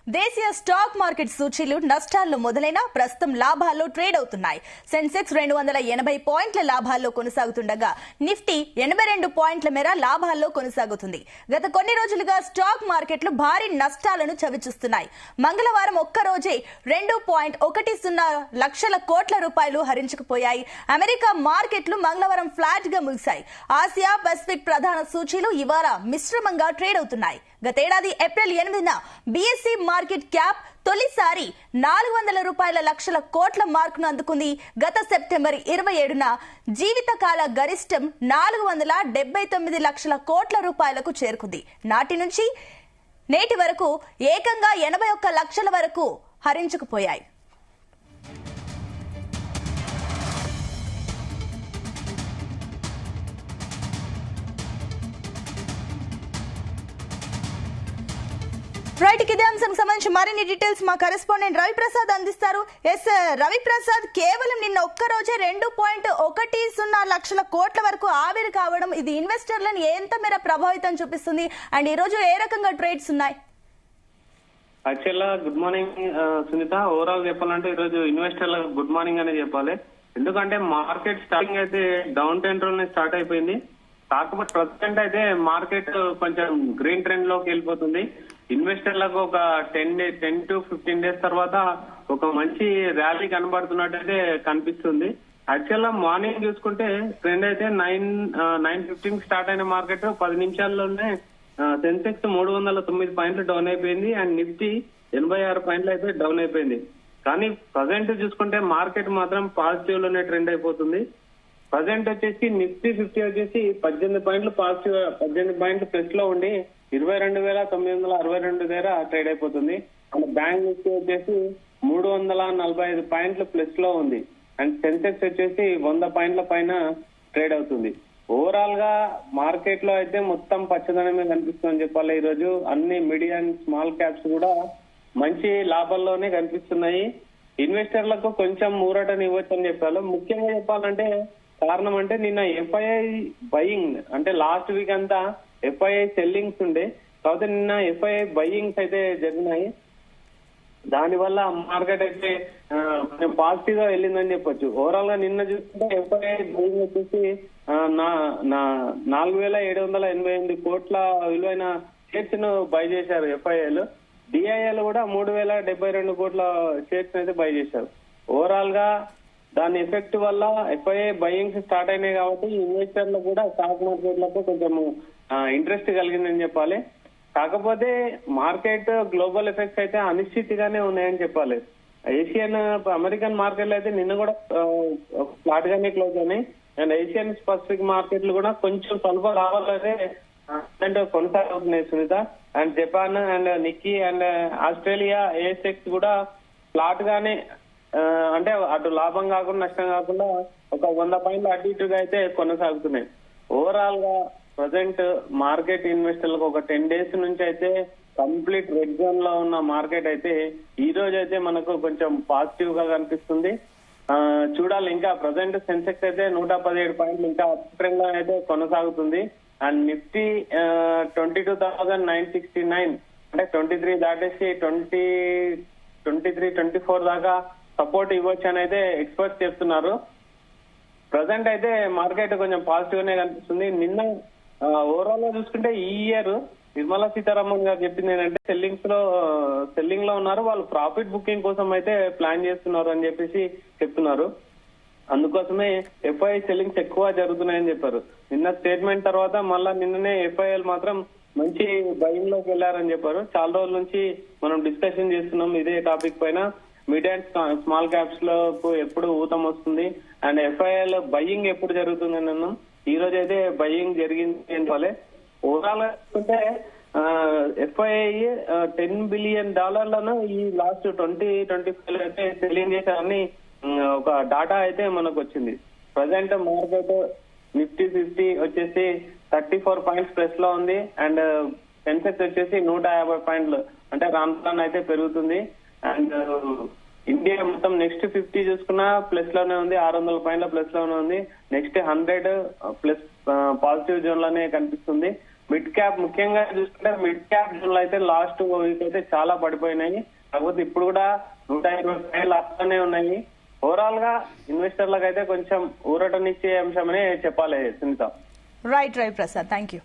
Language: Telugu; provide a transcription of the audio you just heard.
దేశీయ స్టాక్ మార్కెట్ సూచీలు నష్టాల్లో మొదలైన ప్రస్తుతం లాభాల్లో ట్రేడ్ అవుతున్నాయి. సెన్సెక్స్ 280 పాయింట్ల లాభాల్లో కొనసాగుతుండగా నిఫ్టీ 82 పాయింట్ల మేర లాభాల్లో కొనసాగుతుంది. గత కొన్ని రోజులుగా స్టాక్ మార్కెట్లు భారీ నష్టాలను చవిచూస్తున్నాయి. మంగళవారం ఒక్కరోజే 2.10 లక్షల కోట్ల రూపాయలు హరించుకుపోయాయి. అమెరికా మార్కెట్లు మంగళవారం ఫ్లాట్ గా ముగిశాయి. ఆసియా పసిఫిక్ ప్రధాన సూచీలు ఇవాళ మిశ్రమంగా ట్రేడ్ అవుతున్నాయి. గతేడాది ఏప్రిల్ 8న బీఎస్సీ మార్కెట్ క్యాప్ తొలిసారి 400 లక్షల కోట్ల మార్కును అందుకుంది. గత సెప్టెంబర్ 27న జీవితకాల గరిష్టం 479 లక్షల కోట్ల రూపాయలకు చేరుకుంది. నాటి నుంచి నేటి వరకు ఏకంగా 81 లక్షల వరకు హరించుకుపోయాయి. రైట్, ఇదే అంశం సంబంధించి మరిన్ని డీటెయిల్స్ మా కరెస్పాండెంట్ రవిప్రసాద్ అందిస్తారు. ఎస్ రవిప్రసాద్, కేవలం నిన్న ఒక్కరోజే 2.10 లక్షల కోట్ల వరకు ఆవిరి కావడం ఇది ఇన్వెస్టర్లను ఎంత మేర ప్రభావితం చూపిస్తుంది అండ్ ఈ రోజు ఏ రకంగా ట్రేడ్స్ ఉన్నాయి? యాక్చువల్గా గుడ్ మార్నింగ్ సునీత. ఓవరాల్ చెప్పాలంటే ఈ రోజు ఇన్వెస్టర్లకు గుడ్ మార్నింగ్ అనే చెప్పాలి. ఎందుకంటే మార్కెట్ స్టార్టింగ్ అయితే డౌన్ ట్రెండ్ లోనే స్టార్ట్ అయిపోయింది. కాకపోతే ప్రజెంట్ అయితే మార్కెట్ కొంచెం గ్రీన్ ట్రెండ్ లోకి వెళ్ళిపోతుంది. ఇన్వెస్టర్లకు ఒక 10 to 15 డేస్ తర్వాత ఒక మంచి ర్యాలీ కనబడుతున్నట్టయితే కనిపిస్తుంది. యాక్చువల్ గా మార్నింగ్ చూసుకుంటే ట్రెండ్ అయితే 9:15 స్టార్ట్ అయిన మార్కెట్ 10 నిమిషాల్లోనే సెన్సెక్స్ 309 పాయింట్లు డౌన్ అయిపోయింది అండ్ నిఫ్టీ 86 పాయింట్లు అయితే డౌన్ అయిపోయింది. కానీ ప్రజెంట్ చూసుకుంటే మార్కెట్ మాత్రం పాజిటివ్ లోనే ట్రెండ్ అయిపోతుంది. ప్రజెంట్ వచ్చేసి నిఫ్టీ 50 వచ్చేసి 18 పాయింట్లు పాజిటివ్, 18 పాయింట్లు ప్లస్ లో ఉండి 22,962 దగ్గర ట్రేడ్ అయిపోతుంది. అండ్ బ్యాంక్ నిఫ్టీ వచ్చేసి 345 పాయింట్లు ప్లస్ లో ఉంది అండ్ సెన్సెక్స్ వచ్చేసి 100 పాయింట్ల పైన ట్రేడ్ అవుతుంది. ఓవరాల్ గా మార్కెట్ లో అయితే మొత్తం పచ్చదనమే కనిపిస్తుందని చెప్పాలి. ఈ రోజు అన్ని మీడియం అండ్ స్మాల్ క్యాప్స్ కూడా మంచి లాభాల్లోనే కనిపిస్తున్నాయి. ఇన్వెస్టర్లకు కొంచెం ఊరటని ఇవ్వచ్చు అని చెప్పాలి. ముఖ్యంగా చెప్పాలంటే కారణం అంటే నిన్న ఎఫ్ఐఐ బయింగ్ అంటే లాస్ట్ వీక్ అంతా ఎఫ్ఐఐ సెల్లింగ్స్ ఉండే, కాకపోతే నిన్న ఎఫ్ఐఐ బయింగ్స్ అయితే జరిగినాయి. దానివల్ల మార్కెట్ అయితే కొంచెం పాజిటివ్ గా వెళ్ళిందని చెప్పొచ్చు. ఓవరాల్ గా నిన్న చూసుకుంటే ఎఫ్ఐఐ బయింగ్ వచ్చేసి 4,788 కోట్ల విలువైన షేర్స్ ను బై చేశారు ఎఫ్ఐఐలు. డిఐఏలు కూడా 3,072 కోట్ల షేర్స్ అయితే బై చేశారు. ఓవరాల్ గా దాని ఎఫెక్ట్ వల్ల ఎఫ్ఐఐ బయింగ్స్ స్టార్ట్ అయినాయి కాబట్టి ఇన్వెస్టర్లు కూడా స్టాక్ మార్కెట్లకు కొంచెం ఇంట్రెస్ట్ కలిగిందని చెప్పాలి. కాకపోతే మార్కెట్ గ్లోబల్ ఎఫెక్ట్స్ అయితే అనిశ్చితిగానే ఉన్నాయని చెప్పాలి. ఏషియన్ అమెరికన్ మార్కెట్లు అయితే నిన్న కూడా ఫ్లాట్ గానే క్లోజ్ అయినాయి అండ్ ఏషియన్ పసిఫిక్ మార్కెట్లు కూడా కొంచెం స్వల్ప లాభాలైతే కొనసాగుతున్నాయి Sunitha. And Japan and Nikkei and Australia ASX కూడా ఫ్లాట్ గానే అంటే అటు లాభం కాకుండా నష్టం కాకుండా ఒక 100 పాయింట్లు అటు ఇటుగా అయితే కొనసాగుతున్నాయి. ఓవరాల్ గా ప్రజెంట్ మార్కెట్ ఇన్వెస్టర్లకు ఒక 10 డేస్ నుంచి అయితే కంప్లీట్ రెడ్ జోన్ లో ఉన్న మార్కెట్ అయితే ఈ రోజు అయితే మనకు కొంచెం పాజిటివ్ గా కనిపిస్తుంది. చూడాలి, ఇంకా ప్రజెంట్ సెన్సెక్స్ అయితే 117 పాయింట్లు ఇంకా అప్ ట్రెండ్ అయితే కొనసాగుతుంది అండ్ నిఫ్టీ 22,969 అంటే 23 దాటేసి 23-24 దాకా సపోర్ట్ ఇవ్వచ్చు అని అయితే ఎక్స్పర్ట్స్ చెప్తున్నారు. ప్రజెంట్ అయితే మార్కెట్ కొంచెం పాజిటివ్ గానే కనిపిస్తుంది. నిన్న ఓవరాల్ గా చూసుకుంటే ఈ ఇయర్ నిర్మలా సీతారామన్ గారు చెప్పింది ఏంటంటే సెల్లింగ్ లో ఉన్నారు, వాళ్ళు ప్రాఫిట్ బుకింగ్ కోసం అయితే ప్లాన్ చేస్తున్నారు అని చెప్పేసి చెప్తున్నారు. అందుకోసమే ఎఫ్ఐఐ సెల్లింగ్స్ ఎక్కువ జరుగుతున్నాయని చెప్పారు. నిన్న స్టేట్మెంట్ తర్వాత మళ్ళా నిన్ననే ఎఫ్ఐఐలు మాత్రం మంచి బయింగ్ లోకి వెళ్లారని చెప్పారు. చాలా రోజుల నుంచి మనం డిస్కషన్ చేస్తున్నాం ఇదే టాపిక్ పైన. మిడ్ అండ్ స్మాల్ క్యాప్స్ లో ఎప్పుడు ఊతం వస్తుంది అండ్ ఎఫ్ఐఐలో బయింగ్ ఎప్పుడు జరుగుతుంది అన్నాం. ఈ రోజు అయితే బయింగ్ జరిగింది అని చెప్పాలి. ఓవరాల్ చూసుకుంటే ఎఫ్ఐఐ $10 బిలియన్ ఈ లాస్ట్ 2025 అయితే సెల్లింగ్ చేశారని ఒక డాటా అయితే మనకు వచ్చింది. ప్రజెంట్ మార్కెట్ నిఫ్టీ 50 వచ్చేసి 34 పాయింట్స్ ప్లస్ లో ఉంది అండ్ సెన్సెక్స్ వచ్చేసి 150 పాయింట్లు అంటే రాను అయితే పెరుగుతుంది. అండ్ ఇండియా మొత్తం నెక్స్ట్ 50 చూసుకున్నా ప్లస్ లోనే ఉంది, 600 పాయింట్ల ప్లస్ లోనే ఉంది. నెక్స్ట్ 100 ప్లస్ పాజిటివ్ జోన్ లోనే కనిపిస్తుంది మిడ్ క్యాప్ ముఖ్యంగా చూసుకుంటే మిడ్ క్యాప్ జోన్లు అయితే లాస్ట్ వీక్ అయితే చాలా పడిపోయినాయి. కాకపోతే ఇప్పుడు కూడా 120 లాస్తోనే ఉన్నాయి. ఓవరాల్ గా ఇన్వెస్టర్లకు అయితే కొంచెం ఊరటనిచ్చే అంశమనే చెప్పాలి Sunitha. Right Prasad, thank you.